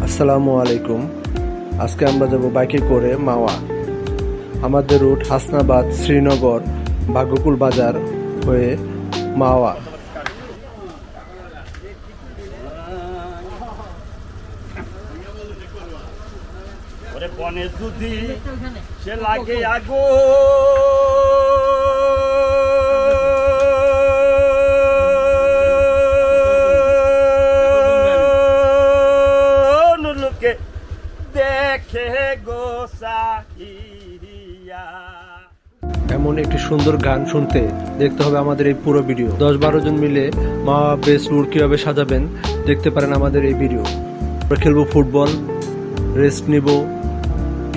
আসসালামু আলাইকুম। আজকে আমরা যাব বাইকে করে মাওয়া। আমাদের রুট হাসনাবাদ, শ্রীনগর, ভাগ্যকুল বাজার হয়ে মাওয়া। বনে যদি সে লাগে আগো লোকে দেখে গো সাহিয়া। এমন একটি সুন্দর গান শুনতে দেখতে হবে আমাদের এই পুরো ভিডিও। 10-12 জন মিলে মাওয়া বেস রুট কিভাবে সাজাবেন দেখতে পারেন আমাদের এই ভিডিও। আমরা খেলবো ফুটবল, রেস্ট নিব,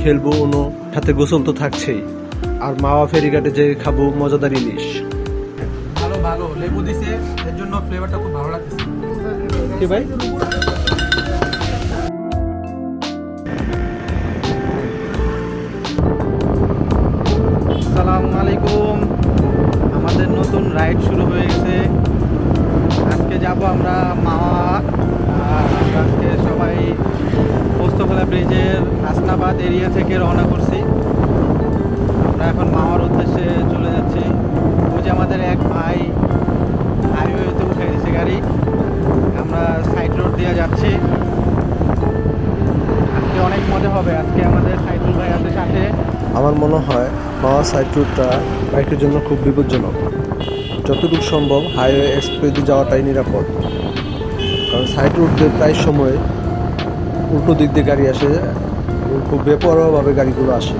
খেলবো উনো, সাথে গোসল তো থাকছেই। আর মাওয়া ফেরিঘাটে যে খাবো মজাদার ইলিশ। ভালো ভালো লেবু দিছে, এর জন্য ফ্লেভারটা খুব ভালো লাগতেছে। কি ভাই? আসসালামু আলাইকুম। আমাদের নতুন রাইড শুরু হয়ে গেছে। আজকে যাব আমরা মাওয়া। আর আমরা আজকে সবাই পোস্তখোলা ব্রিজের হাসনাবাদ এরিয়া থেকে রওনা করছি। আমরা এখন মাওয়ার উদ্দেশ্যে চলে যাচ্ছি। ওই যে আমাদের এক ভাই হাইওয়েতে উঠে গেছে গাড়ি, আমরা সাইড রোড দিয়ে যাচ্ছি। আজকে অনেক মজা হবে। আজকে আমাদের সাইদুল ভাই আছে সাথে। আমার মনে হয় মাওয়া সাইড রুটটা বাইকের জন্য খুব বিপজ্জনক। যতটুকু সম্ভব হাইওয়ে এক্সপ্রেস দিয়ে যাওয়াটাই নিরাপদ, কারণ সাইড রুট দিয়ে প্রায় সময় উল্টো দিক দিয়ে গাড়ি আসে, খুব বেপরোয়াভাবে গাড়িগুলো আসে।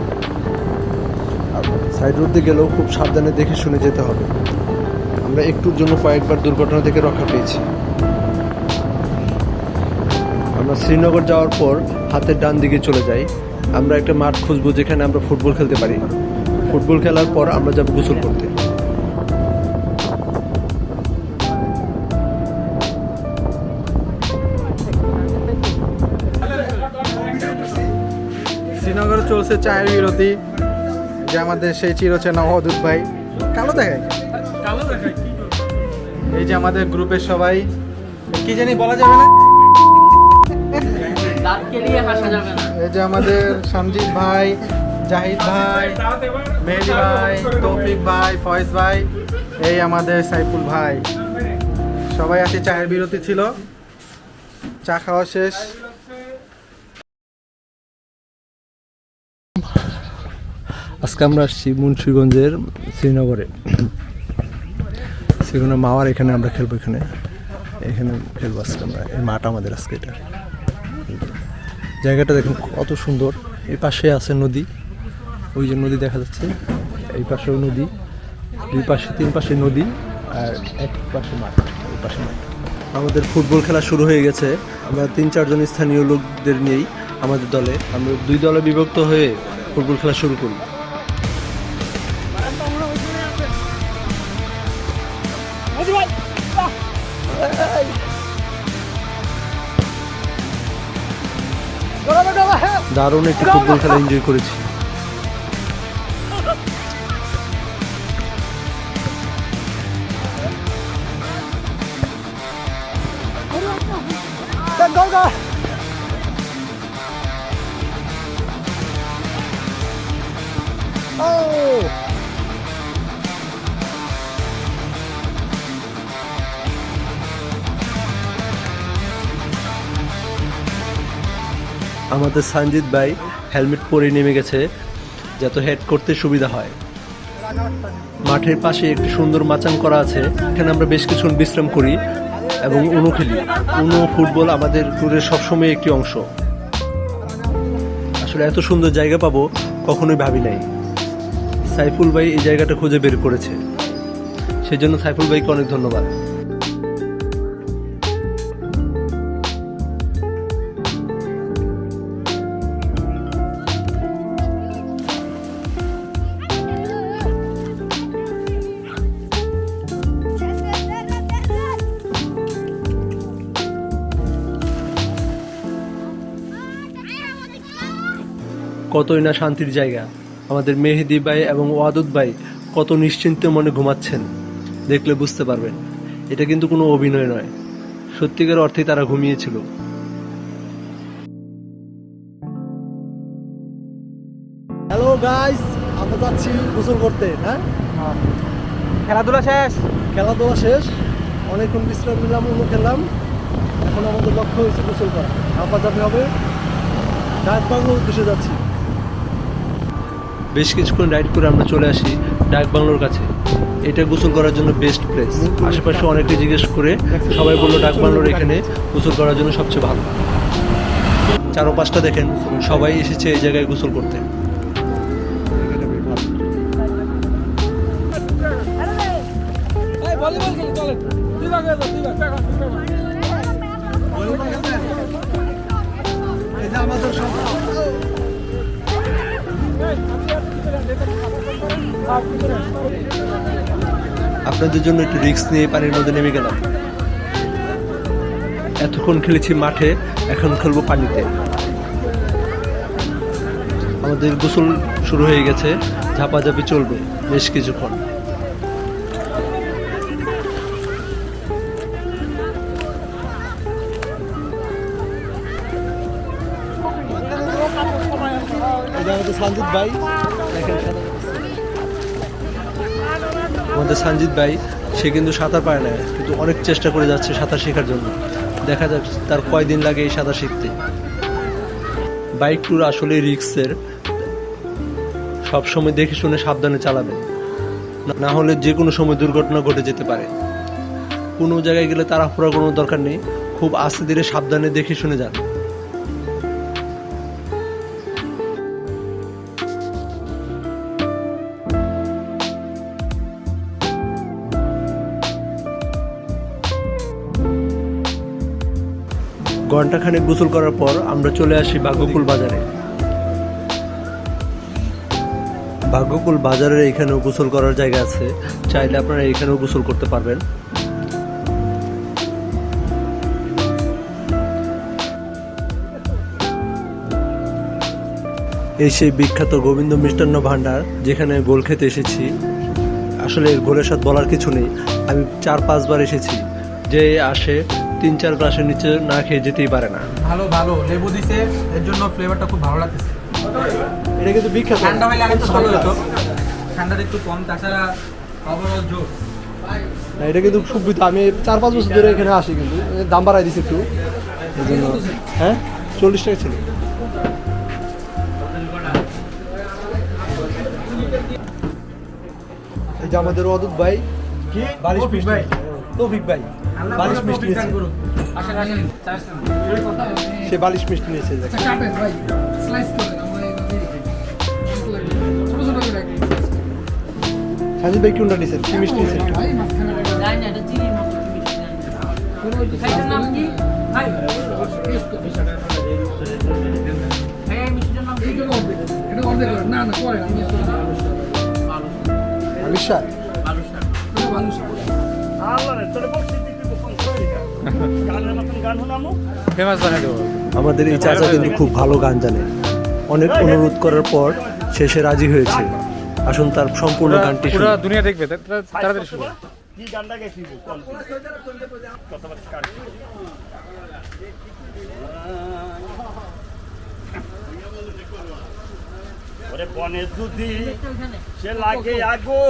আর সাইড রুট দিয়ে গেলেও খুব সাবধানে দেখে শুনে যেতে হবে। আমরা একটুর জন্য কয়েকবার দুর্ঘটনা থেকে রক্ষা পেয়েছি। আমরা শ্রীনগর যাওয়ার পর হাতের ডান দিকে চলে যাই। আমরা একটা মাঠ খুঁজবো যেখানে আমরা ফুটবল খেলতে পারি। ফুটবল খেলার পর আমরা যাবো গোসল করতে। শ্রীনগরে চলছে চায়ের বিরতি। যে আমাদের সেই চিরচেনা অদূত ভাই, কালো দেখায় এই যে আমাদের গ্রুপের সবাই, কি জানি বলা যাবে না, এই যে আমাদের সঞ্জিত ভাই, জাহিদ ভাই, মেহেদি ভাই, তৌফিক ভাই, ফয়েজ ভাই, এই আমাদের সাইফুল ভাই, সবাই আছে। চায়ের বিরতি ছিল, চা খাওয়া শেষ। আজকে আমরা আসছি মুন্সিগঞ্জের শ্রীনগরে। শ্রীনগর মাওয়ার এখানে আমরা খেলবো। এখানে খেলবো আজকে আমরা। এই মাঠ আমাদের আজকে। এটা জায়গাটা দেখুন কত সুন্দর। এই পাশে আছে নদী, ওই যে নদী দেখা যাচ্ছে। এই পাশেও নদী, দুই পাশে 3 পাশে নদী, আর এক পাশে মাঠ, ওই পাশে মাঠ। আমাদের ফুটবল খেলা শুরু হয়ে গেছে। আমরা 3-4 জন স্থানীয় লোকদের নিয়েই আমাদের দলে, আমরা 2 দলে বিভক্ত হয়ে ফুটবল খেলা শুরু করি। দারুণ একটি ফুটবল খেলা এনজয় করেছি। আমাদের সঞ্জিত ভাই হেলমেট পরে নেমে গেছে যাতে হেড করতে সুবিধা হয়। মাঠের পাশে একটি সুন্দর মাচান করা আছে, এখানে আমরা বেশ কিছুক্ষণ বিশ্রাম করি এবং উনো খেলি। উনো, ফুটবল আমাদের ট্যুরের সবসময় একটি অংশ। আসলে এত সুন্দর জায়গা পাবো কখনোই ভাবি নাই। সাইফুল ভাই এই জায়গাটা খুঁজে বের করেছে, সেজন্য সাইফুল ভাইকে অনেক ধন্যবাদ। কতই না শান্তির জায়গা। আমাদের মেহেদি ভাই এবং ওয়াদুদ ভাই কত নিশ্চিন্তে মনে ঘুমাচ্ছেন, দেখলে বুঝতে পারবেন। এটা কিন্তু কোনো অভিনয় নয়, সত্যিকার অর্থেই তারা ঘুমিয়েছিল। হ্যালো গাইস, আমরা যাচ্ছি গোসল করতে। হ্যাঁ, খেলাধুলা শেষ। খেলাধুলা শেষ, অনেকক্ষণ বিশ্রাম নিলাম, খেললাম। এখন আমাদের লক্ষ্য হয়েছে গোসল করা। আপাতত হবে ডাক বাংলোর উদ্দেশ্যে যাচ্ছি। বেশ কিছুক্ষণ রাইড করে আমরা চলে আসি ডাক বাংলোর কাছে। এটা গোসল করার জন্য বেস্ট প্লেস। আশেপাশে অনেকে জিজ্ঞেস করে সবাই বললো ডাক বাংলোর এখানে গোসল করার জন্য সবচেয়ে ভালো। চারপাশটা দেখেন, সবাই এসেছে এই জায়গায় গোসল করতে। আপনাদের জন্য একটু রিস্ক নিয়ে পানির মধ্যে নেমে গেলাম। এতক্ষণ খেলেছি মাঠে, এখন খেলবো পানিতে। আমাদের গোসল শুরু হয়ে গেছে, ঝাপাঝাপি চলবে বেশ কিছুক্ষণ। সঞ্জিত ভাই, আমাদের সঞ্জিত ভাই, সে কিন্তু সাঁতার পারে না, কিন্তু অনেক চেষ্টা করে যাচ্ছে সাঁতার শেখার জন্য। দেখা যাক তার কয়দিন লাগে এই সাঁতার শিখতে। বাইক ট্যুর আসলে রিস্কের, সবসময় দেখে শুনে সাবধানে চালাবেন, না হলে যে কোনো সময় দুর্ঘটনা ঘটে যেতে পারে। কোনো জায়গায় গেলে তাড়াহুড়া কোনো দরকার নেই, খুব আস্তে ধীরে সাবধানে দেখে শুনে যান। ঘন্টাখানেক গোসল করার পর আমরা চলে আসি ভাগ্যকুল বাজারে। ভাগ্যকুল বাজারের এখানেও গোসল করার জায়গা আছে, চাইলে আপনারা এখানেও গোসল করতে পারবেন। এই সেই বিখ্যাত গোবিন্দ মিষ্টান্ন ভান্ডার, যেখানে গোল খেতে এসেছি। আসলে এর গোলের স্বাদ বলার কিছু নেই, আমি 4-5 বার এসেছি। যে আসে 3-4 গ্লাসের নিচে না খেয়ে যেতেই পারে না। ভালো ভালো লেবু দিছে, এর জন্য ফ্লেভারটা খুব ভালো লাগতেছে। এটা কিন্তু বিখ্যাত। ঠান্ডা হলে আরেকটু ভালো হতো, ঠান্ডাটা একটু কম, তাছাড়া ওভারঅল জোর। না, এটা কিন্তু সুবিধা। আমি 4-5 বছর ধরে এখানে আসি, কিন্তু দাম বাড়াই দিচ্ছে একটু, এই জন্য। হ্যাঁ, 40 টাকা ছিল। এই যে আমাদের অদূত ভাই, কি বালিশ মিষ্টি ভাই, তৌফিক ভাই বালিশ মিষ্টি নিয়েছে। সে বালিশ মিষ্টি নিয়েছে। সাজিদ ভাই কোনটা নিয়েছেন, কি মিষ্টি নিয়েছেন? আলিশা ফেমাস বানাই দেবো। আমাদের এই চাচা কিন্তু খুব ভালো গান জানে। অনেক অনুরোধ করার পর শেষে রাজি হয়েছে। আসুন তার সম্পূর্ণ গানটি শুনি। পুরো দুনিয়া দেখবে, তাড়াতাড়ি শুনো। কি গানটা গেছিস কথাবার্তা ওরে বনে যদি সে লাগে আগো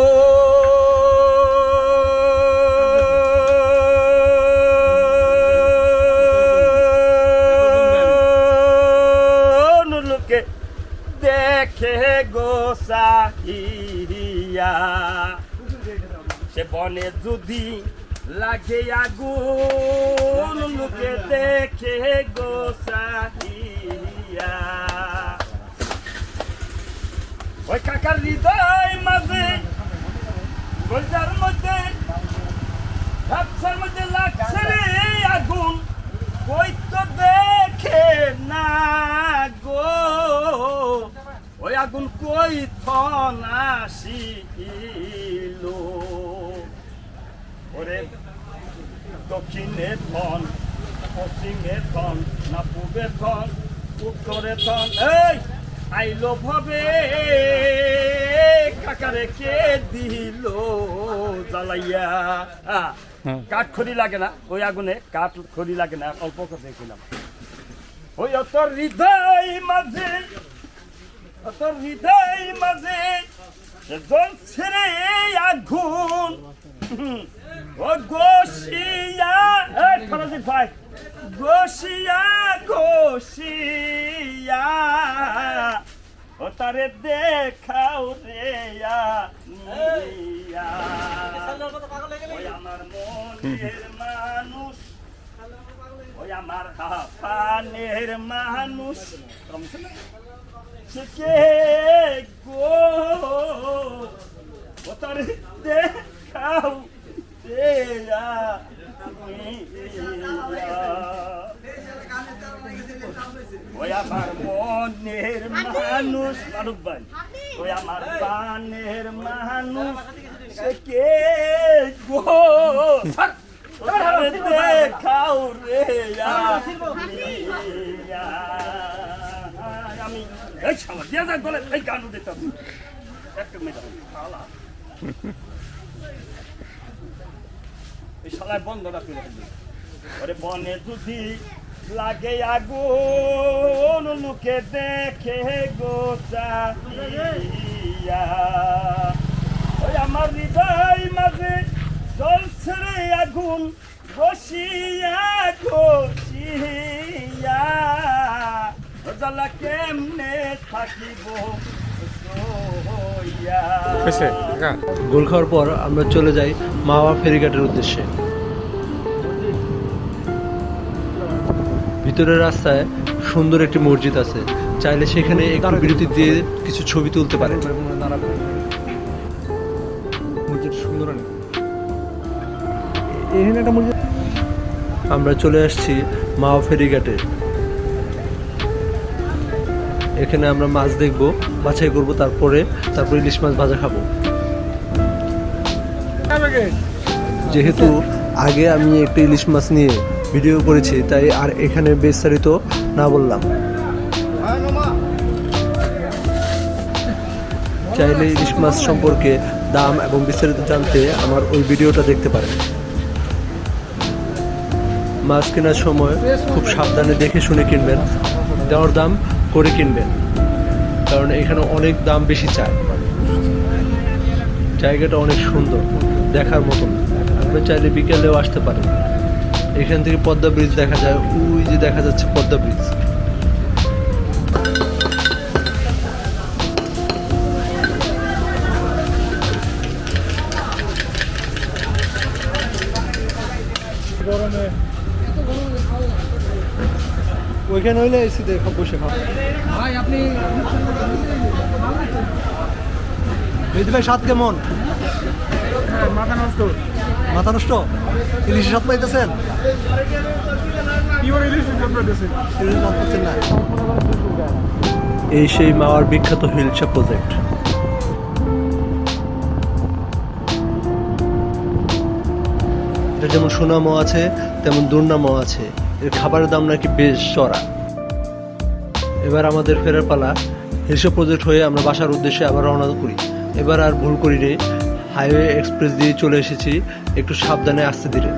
লোকে দেখে গো সাহিয়া, সে বনে যদি লাগে আগুন লোকে দেখে গো সাহিয়া, ওই কাকার হৃদয় মাঝে গোলজার মধ্যে ভাবসার মধ্যে লাগছে রে আগুন, কই তো দেখে না গো, ওই আগুন কই থন আসিল, ওরে দক্ষিণে থন পশ্চিমে থন না পূবে থন উত্তরে থন, এই আইলো ভাবে কাকারে কে দিল জ্বালাইয়া। কাঠ খড়ি লাগে না ওই আগুনে, কাঠ খড়ি লাগে না, অল্প করে দেখছিলাম। ওই অত হৃদয় মাঝে তোর হৃদয় মাঝে জ্বলছে রে আগুন ও গোসিয়া ফরাজি ভাই গোসিয়া গোসিয়া ও তারে দেখাও রে নিয়া ওই আমার মনের মানুষ ওই আমার পানের মানুষ কে গো ও তার দেখাও দেয়া ওই আমার মনের মানুষ মারুফ ভাই ওই আমার পানের মানুষ কে গো দেখাও রে আমি এই সময় দিয়ে যাক বলে এই গানও দিতাম একটা মেয়ে এই শালায় বন্ধ রাখি ওরে বনে যদি লাগে আগুন লুকে দেখে গোচা ওই আমার হৃদয় মাঝে জ্বলছে রে আগুন বসিয়া গছিয়া জ্বালা কেমনে থাকিব গোল খাওয়ার পর আমরা চলে যাই মাওয়া ফেরিঘাটের উদ্দেশ্যে। ভিতরের রাস্তায় সুন্দর একটি মসজিদ আছে, চাইলে সেখানে একটু বিরতি দিয়ে কিছু ছবি তুলতে পারেন। আমরা চলে আসছি মাওয়া ফেরিঘাটে। এখানে আমরা মাছ দেখবো, বাছাই করবো, তারপরে ইলিশ মাছ ভাজা খাবো। যেহেতু আগে আমি একটা ইলিশ মাছ নিয়ে ভিডিও করেছি, তাই আর এখানে বিস্তারিত না বললাম। চাইলে ইলিশ মাছ সম্পর্কে দাম এবং বিস্তারিত জানতে আমার ওই ভিডিওটা দেখতে পারেন। মাছ কেনার সময় খুব সাবধানে দেখে শুনে কিনবেন, দেওয়ার দাম করে কিনবেন, কারণ এখানে অনেক দাম বেশি চায়। জায়গাটা অনেক সুন্দর, দেখার মতন। আপনি চাইলে বিকেলেও আসতে পারেন। এখান থেকে পদ্মা ব্রিজ দেখা যায়, ওই যে দেখা যাচ্ছে পদ্মা ব্রিজ। ওইখানে হইলে এসি দেখো, বসে খাও ভাই। আপনি মেহেদি ভাই স্বাদ কেমন? মাথা নষ্ট। মাথা নষ্ট? ইলিশের স্বাদ পাইতেছেন? এই সেই মাওয়ার বিখ্যাত হিলসা প্রজেক্ট। এটা যেমন সুনামও আছে তেমন দুর্নামও আছে। এর খাবারের দাম নাকি বেশ চড়া। এবার আমাদের ফেরার পালা। হিলসা প্রজেক্ট হয়ে আমরা বাসার উদ্দেশ্যে আবার রওনা করি। এবার আর ভুল করিনি, হাইওয়ে এক্সপ্রেস দিয়ে চলে এসেছি, একটু সাবধানে আসতে ধীরে।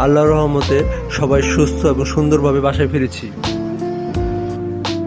আল্লাহর রহমতে সবাই সুস্থ এবং সুন্দরভাবে বাসায় ফিরেছি।